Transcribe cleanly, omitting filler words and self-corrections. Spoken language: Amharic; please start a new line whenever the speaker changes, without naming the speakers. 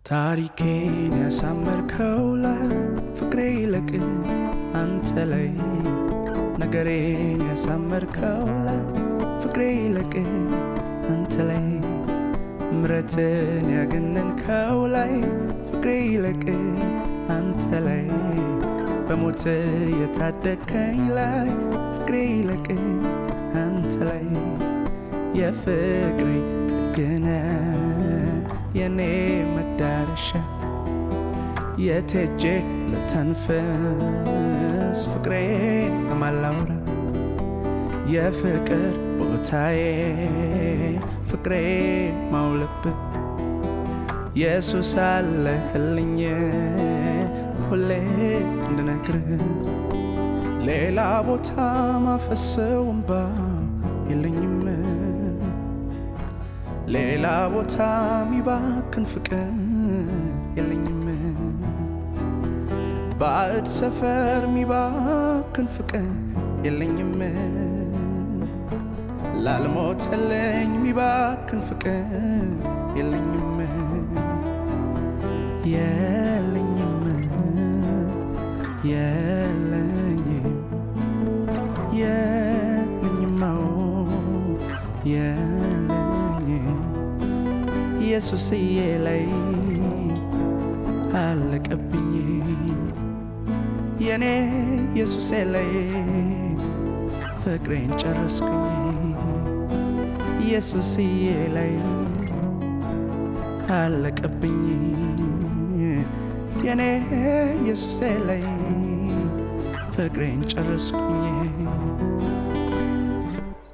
ታሪኬን ያሳመርከው ላይ ፍቅሬ ይለቅ አንተ ላይ ነገሬን ያሳመርከው ላይ ፍቅሬ ይለቅ አንተ ላይ ምረትን ያገነንከው ላይ ፍቅሬ ይለቅ አንተ ላይ በሞት የታደከኝ ላይ ፍቅሬ ይለቅ አንተ ላይ የፍቅሬ ጥግነ የኔ መዳረሻ የቴጄ ለተንፈስ ፍቅሬን አማላውራ የፍቅር ቦታዬ ፍቅሬን ማውለብ ኢየሱስ አለህልኝ ሁሌ እንድነግር ሌላ ቦታ ማፈሰው እንባ የለኝም ሌላ ቦታ ሚባክን ፍቅር የለኝም ባዕድ ሰፈር ሚባክን ፍቅር የለኝም ላልሞተልኝ ሚባክን ፍቅር የለኝም የለኝም የለኝም የለኝም ኢየሱስዬ ላይ አለቀብኝ የኔ ኢየሱሴ ላይ ፍቅሬን ጨረስኩኝ ኢየሱስዬ ላይ አለቀብኝ የኔ ኢየሱሴ ላይ ፍቅሬን ጨረስኩኝ